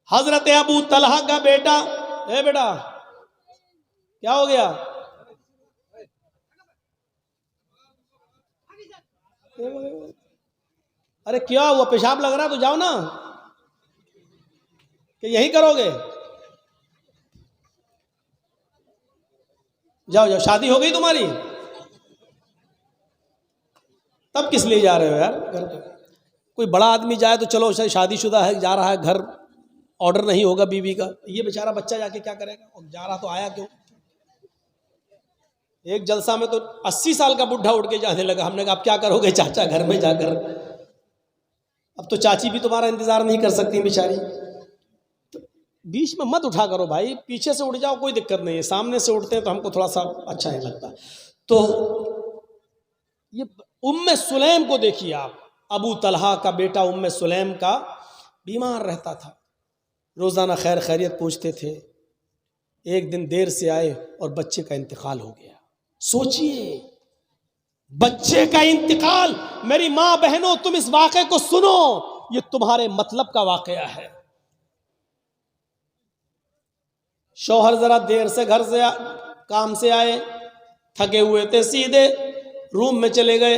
حضرت ابو طلحہ کا بیٹا، اے بیٹا کیا ہو گیا؟ ارے کیا ہوا؟ پیشاب لگ رہا تو جاؤ نا، کہ یہی کرو گے؟ جاؤ جاؤ، شادی ہو گئی تمہاری؟ تب کس لیے جا رہے ہو یار گھر پہ؟ کوئی بڑا آدمی جائے تو چلو شادی شدہ ہے جا رہا ہے گھر، آرڈر نہیں ہوگا بیوی کا، یہ بیچارہ بچہ جا کے کیا کرے گا؟ اور جا رہا تو آیا کیوں؟ ایک جلسہ میں تو 80 سال کا بڈھا اٹھ کے جانے لگا، ہم نے کہا اب کیا کرو گے چاچا گھر میں جا کر؟ اب تو چاچی بھی تمہارا انتظار نہیں کر سکتی بیچاری۔ بیچ میں مت اٹھا کرو بھائی، پیچھے سے اٹھ جاؤ کوئی دقت نہیں ہے، سامنے سے اٹھتے ہیں تو ہم کو تھوڑا سا اچھا نہیں لگتا۔ تو یہ ام سلیم کو دیکھیے آپ، ابو طلحہ کا بیٹا ام سلیم کا بیمار رہتا تھا، روزانہ خیر خیریت پوچھتے تھے، ایک دن دیر سے آئے اور بچے کا انتقال ہو گیا۔ سوچئے بچے کا انتقال، میری ماں بہنوں تم اس واقعے کو سنو، یہ تمہارے مطلب کا واقعہ ہے۔ شوہر ذرا دیر سے گھر سے کام سے آئے، تھکے ہوئے تھے، سیدھے روم میں چلے گئے۔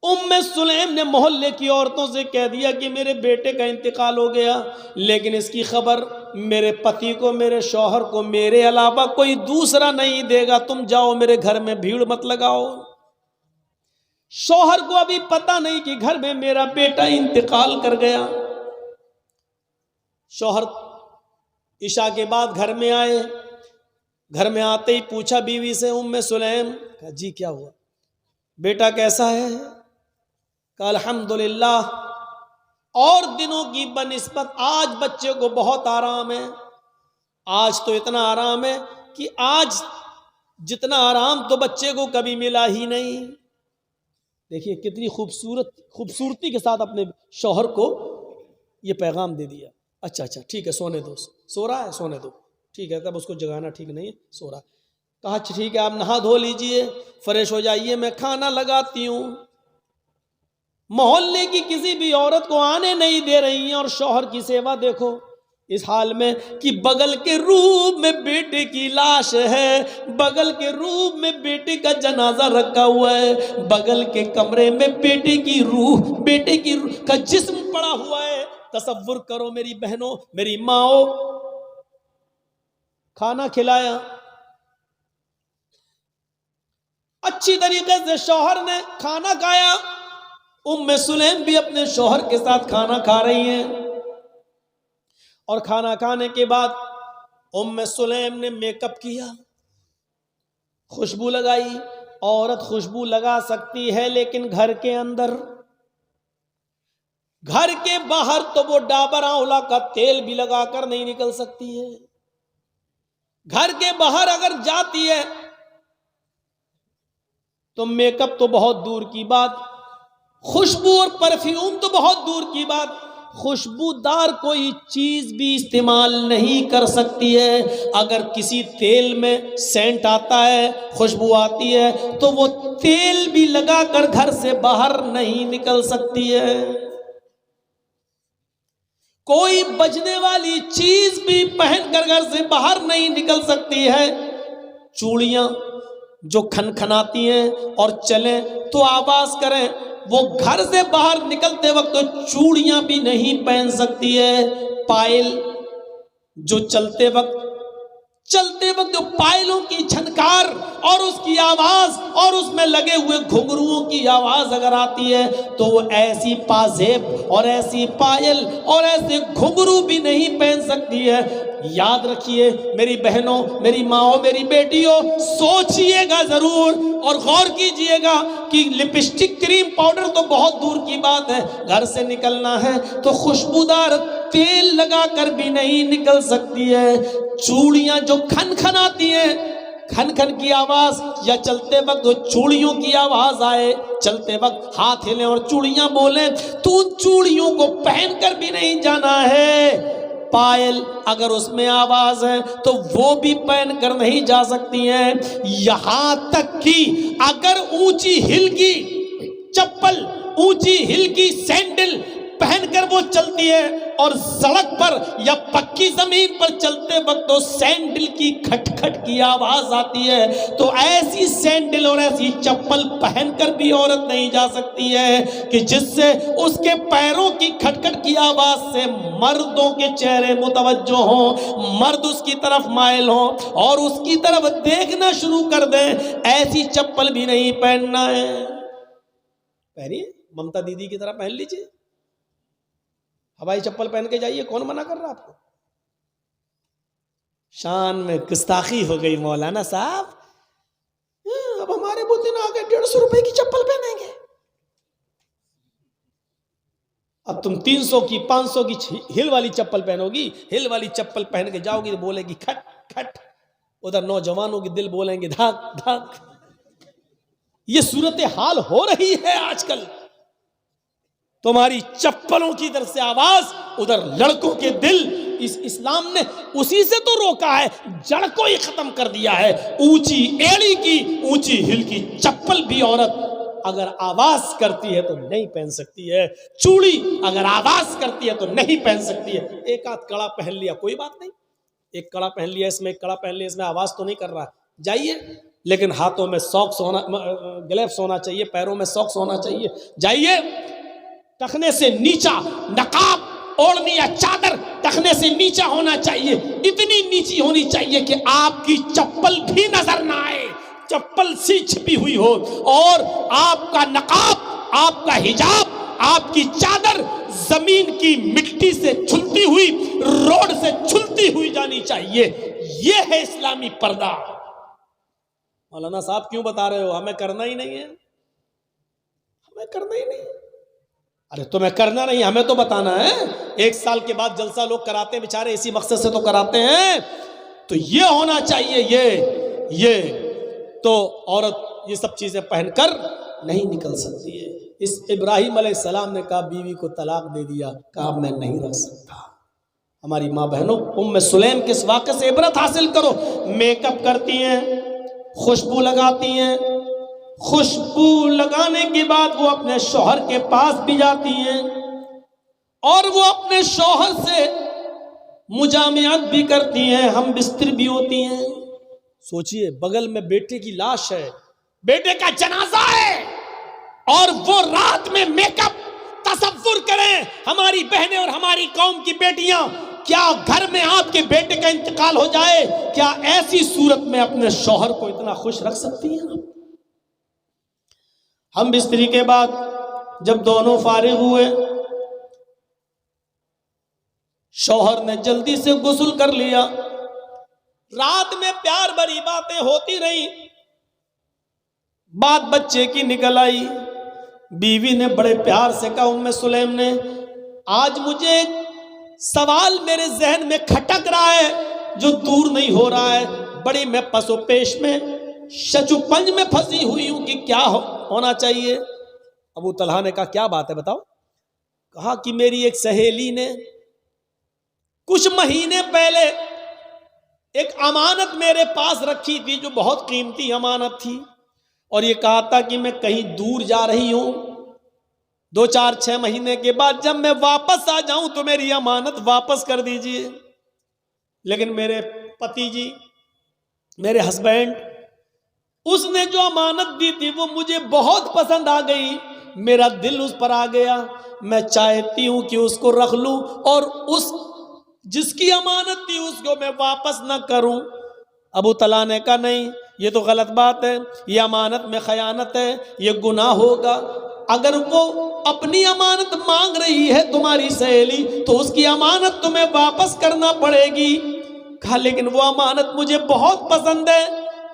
ام سلیم نے محلے کی عورتوں سے کہہ دیا کہ میرے بیٹے کا انتقال ہو گیا، لیکن اس کی خبر میرے پتی کو، میرے شوہر کو میرے علاوہ کوئی دوسرا نہیں دے گا، تم جاؤ میرے گھر میں بھیڑ مت لگاؤ۔ شوہر کو ابھی پتہ نہیں کہ گھر میں میرا بیٹا انتقال کر گیا۔ شوہر عشاء کے بعد گھر میں آئے، گھر میں آتے ہی پوچھا بیوی سے ام سلیم، کہا جی کیا ہوا؟ بیٹا کیسا ہے؟ کہا الحمدللہ، اور دنوں کی بنسبت آج بچے کو بہت آرام ہے۔ آج تو اتنا آرام ہے کہ آج جتنا آرام تو بچے کو کبھی ملا ہی نہیں۔ دیکھیے کتنی خوبصورتی کے ساتھ اپنے شوہر کو یہ پیغام دے دیا۔ اچھا اچھا ٹھیک ہے سونے دو، سو رہا ہے سونے دو، ٹھیک ہے، تب اس کو جگانا ٹھیک نہیں ہے، سو رہا۔ کہا ٹھیک ہے آپ نہا دھو لیجئے، فریش ہو جائیے، میں کھانا لگاتی ہوں۔ محلے کی کسی بھی عورت کو آنے نہیں دے رہی ہیں، اور شوہر کی سیوا دیکھو اس حال میں کہ بغل کے روم میں بیٹے کی لاش ہے، بغل کے روم میں بیٹے کا جنازہ رکھا ہوا ہے، بغل کے کمرے میں بیٹے کی روح کا جسم پڑا ہوا ہے۔ تصور کرو میری بہنوں، میری ماؤں، کھانا کھلایا اچھی طریقے سے، شوہر نے کھانا کھایا، ام سلیم بھی اپنے شوہر کے ساتھ کھانا کھا رہی ہیں، اور کھانا کھانے کے بعد ام سلیم نے میک اپ کیا، خوشبو لگائی۔ عورت خوشبو لگا سکتی ہے لیکن گھر کے اندر، گھر کے باہر تو وہ ڈابر آنولا کا تیل بھی لگا کر نہیں نکل سکتی ہے۔ گھر کے باہر اگر جاتی ہے تو میک اپ تو بہت دور کی بات، خوشبو اور پرفیوم تو بہت دور کی بات، خوشبودار کوئی چیز بھی استعمال نہیں کر سکتی ہے۔ اگر کسی تیل میں سینٹ آتا ہے، خوشبو آتی ہے، تو وہ تیل بھی لگا کر گھر سے باہر نہیں نکل سکتی ہے۔ کوئی بجنے والی چیز بھی پہن کر گھر سے باہر نہیں نکل سکتی ہے۔ چوڑیاں جو کھنکھناتی ہیں اور چلیں تو آواز کریں، وہ گھر سے باہر نکلتے وقت تو چوڑیاں بھی نہیں پہن سکتی ہے۔ پائل جو چلتے وقت جو پائلوں کی جھنکار اور اس کی آواز اور اس میں لگے ہوئے گھنگروؤں کی آواز اگر آتی ہے تو وہ ایسی پازیب اور ایسی پائل اور ایسے گھنگرو بھی نہیں پہن سکتی ہے۔ یاد رکھیے میری بہنوں، میری ماؤں، میری بیٹیوں، سوچئے گا ضرور اور غور کیجئے گا کہ لپسٹک، کریم، پاؤڈر تو بہت دور کی بات ہے، گھر سے نکلنا ہے تو خوشبودار تیل لگا کر بھی نہیں نکل سکتی ہے۔ چوڑیاں جو کھنکھناتی ہیں، کھن کھن کی آواز، یا چلتے وقت وہ چوڑیوں کی آواز آئے، چلتے وقت ہاتھ ہلیں اور چوڑیاں بولیں، تو ان چوڑیوں کو پہن کر بھی نہیں جانا ہے۔ پائل اگر اس میں آواز ہے تو وہ بھی پہن کر نہیں جا سکتی ہیں۔ یہاں تک کہ اگر اونچی ہل کی چپل، اونچی ہل کی سینڈل پہن کر وہ چلتی ہے اور سڑک پر یا پکی زمین پر چلتے وقت تو سینڈل کی کھٹ کھٹ کی آواز آتی ہے، تو ایسی سینڈل اور ایسی چپل پہن کر بھی عورت نہیں جا سکتی ہے کہ جس سے اس کے پیروں کی کھٹ کھٹ کی آواز سے مردوں کے چہرے متوجہ ہوں، مرد اس کی طرف مائل ہوں اور اس کی طرف دیکھنا شروع کر دیں۔ ایسی چپل بھی نہیں پہننا ہے۔ پہنیے، ممتا دیدی کی طرح پہن لیجیے، ہوائی چپل پہن کے جائیے، کون منع کر رہا آپ کو؟ شان میں گستاخی ہو گئی مولانا صاحب، اب ہمارے بوتن آ کے 150 روپے کی چپل پہنیں گے، اب تم 300 کی 500 کی ہل والی چپل پہنو گی، ہل والی چپل پہن کے جاؤ گی تو بولے گی کھٹ کھٹ، ادھر نوجوانوں کی دل بولیں گے دھاک دھاک۔ یہ صورتحال ہو رہی ہے آج کل، تمہاری چپلوں کی طرف سے آواز، ادھر لڑکوں کے دل۔ اس اسلام نے اسی سے تو روکا ہے، جڑ کو ہی ختم کر دیا ہے۔ اونچی ایڑی کی اونچی ہل کی چپل بھی عورت اگر آواز کرتی ہے تو نہیں پہن سکتی ہے، چوڑی اگر آواز کرتی ہے تو نہیں پہن سکتی ہے۔ ایک آدھ کڑا پہن لیا کوئی بات نہیں، ایک کڑا پہن لیا اس میں، ایک کڑا پہن لیا اس میں، آواز تو نہیں کر رہا، جائیے، لیکن ہاتھوں میں ساکس ہونا، گلیوز ہونا چاہیے، پیروں میں ساکس ہونا چاہیے، جائیے۔ ٹخنے سے نیچا نقاب اوڑھنی یا چادر ٹخنے سے نیچا ہونا چاہیے، اتنی نیچی ہونی چاہیے کہ آپ کی چپل بھی نظر نہ آئے، چپل سی چھپی ہوئی ہو، اور آپ کا نقاب، آپ کا حجاب، آپ کی چادر زمین کی مٹی سے چھلتی ہوئی، روڈ سے چھلتی ہوئی جانی چاہیے۔ یہ ہے اسلامی پردہ۔ مولانا صاحب کیوں بتا رہے ہو؟ ہمیں کرنا ہی نہیں ہے، ہمیں کرنا ہی نہیں ہے۔ ارے تمہیں کرنا نہیں، ہمیں تو بتانا ہے۔ 1 سال کے بعد جلسہ لوگ کراتے ہیں بیچارے، اسی مقصد سے تو کراتے ہیں۔ تو یہ ہونا چاہیے، یہ تو عورت یہ سب چیزیں پہن کر نہیں نکل سکتی ہے۔ اس ابراہیم علیہ السلام نے کہا بیوی کو طلاق دے دیا، کہا میں نہیں رکھ سکتا۔ ہماری ماں بہنوں، ام سلیم کے اس واقعے سے عبرت حاصل کرو۔ میک اپ کرتی ہیں، خوشبو لگاتی ہیں، خوشبو لگانے کے بعد وہ اپنے شوہر کے پاس بھی جاتی ہیں اور وہ اپنے شوہر سے مجامعت بھی کرتی ہیں، ہم بستر بھی ہوتی ہیں۔ سوچئے، بغل میں بیٹے کی لاش ہے، بیٹے کا جنازہ ہے، اور وہ رات میں میک اپ۔ تصور کریں ہماری بہنیں اور ہماری قوم کی بیٹیاں، کیا گھر میں آپ کے بیٹے کا انتقال ہو جائے، کیا ایسی صورت میں اپنے شوہر کو اتنا خوش رکھ سکتی ہیں؟ ہم بستری کے بعد جب دونوں فارغ ہوئے، شوہر نے جلدی سے غسل کر لیا، رات میں پیار بھری باتیں ہوتی رہیں، بات بچے کی نکل آئی۔ بیوی نے بڑے پیار سے کہا، ام سلیم نے، آج مجھے ایک سوال میرے ذہن میں کھٹک رہا ہے جو دور نہیں ہو رہا ہے، بڑی میں پس و پیش میں شچو پنج میں پھنسی ہوئی ہوں کہ کیا ہونا چاہیے۔ ابو طلحہ نے کہا کیا بات ہے بتاؤ؟ کہا کہ میری ایک سہیلی نے کچھ مہینے پہلے ایک امانت میرے پاس رکھی تھی جو بہت قیمتی امانت تھی، اور یہ کہا تھا کہ میں کہیں دور جا رہی ہوں، 2 4 6 مہینے کے بعد جب میں واپس آ جاؤں تو میری امانت واپس کر دیجئے۔ لیکن میرے پتی جی، میرے ہسبینڈ، اس نے جو امانت دی تھی وہ مجھے بہت پسند آ گئی، میرا دل اس پر آ گیا، میں چاہتی ہوں کہ اس کو رکھ لوں اور اس جس کی امانت تھی اس کو میں واپس نہ کروں۔ ابو طلحہ نے کہا نہیں، یہ تو غلط بات ہے، یہ امانت میں خیانت ہے، یہ گناہ ہوگا۔ اگر وہ اپنی امانت مانگ رہی ہے تمہاری سہیلی تو اس کی امانت تمہیں واپس کرنا پڑے گی۔ کہا لیکن وہ امانت مجھے بہت پسند ہے،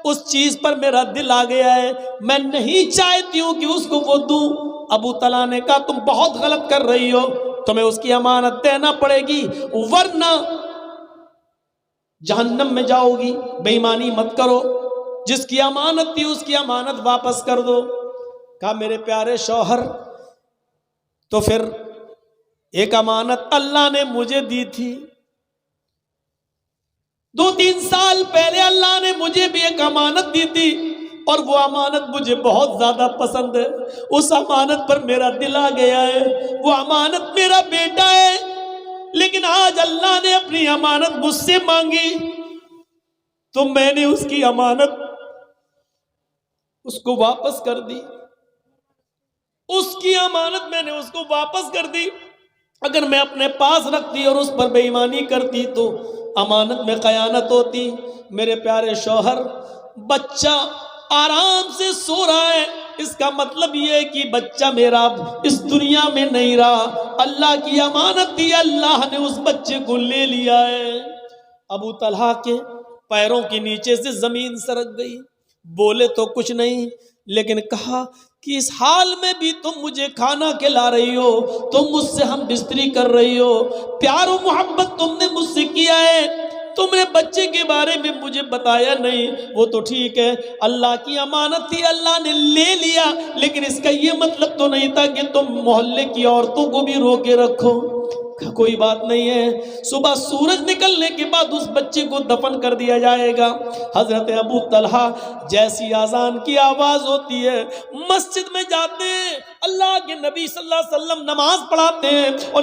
اس چیز پر میرا دل آ گیا ہے، میں نہیں چاہتی ہوں کہ اس کو وہ دوں۔ ابو طلحہ نے کہا تم بہت غلط کر رہی ہو، تمہیں اس کی امانت دینا پڑے گی ورنہ جہنم میں جاؤ گی، بے ایمانی مت کرو، جس کی امانت تھی اس کی امانت واپس کر دو۔ کہا میرے پیارے شوہر، تو پھر ایک امانت اللہ نے مجھے دی تھی، 2 3 سال پہلے اللہ نے مجھے بھی ایک امانت دی تھی، اور وہ امانت مجھے بہت زیادہ پسند ہے، اس امانت پر میرا دل آ گیا ہے، وہ امانت میرا بیٹا ہے، لیکن آج اللہ نے اپنی امانت مجھ سے مانگی تو میں نے اس کی امانت اس کو واپس کر دی، اس کی امانت میں نے اس کو واپس کر دی۔ اگر میں اپنے پاس رکھتی اور اس پر بے ایمانی کرتی تو امانت میں خیانت ہوتی۔ میرے پیارے شوہر، بچہ آرام سے سو رہا ہے، اس کا مطلب یہ ہے کہ بچہ میرا اس دنیا میں نہیں رہا، اللہ کی امانت تھی، اللہ نے اس بچے کو لے لیا ہے۔ ابو طلحہ کے پیروں کے نیچے سے زمین سرک گئی، بولے تو کچھ نہیں، لیکن کہا کہ اس حال میں بھی تم مجھے کھانا کھلا رہی ہو، تم مجھ سے ہم بستری کر رہی ہو، پیار و محبت تم نے مجھ سے کیا ہے، تم نے بچے کے بارے میں مجھے بتایا نہیں۔ وہ تو ٹھیک ہے، اللہ کی امانت تھی، اللہ نے لے لیا، لیکن اس کا یہ مطلب تو نہیں تھا کہ تم محلے کی عورتوں کو بھی روکے رکھو۔ کوئی بات نہیں ہے، صبح سورج نکلنے کے بعد اس بچے کو دفن کر دیا جائے گا۔ حضرت ابو طلحہ جیسی اذان کی آواز ہوتی ہے، مسجد میں جاتے ہیں، اللہ کے نبی صلی اللہ علیہ وسلم نماز پڑھاتے ہیں اور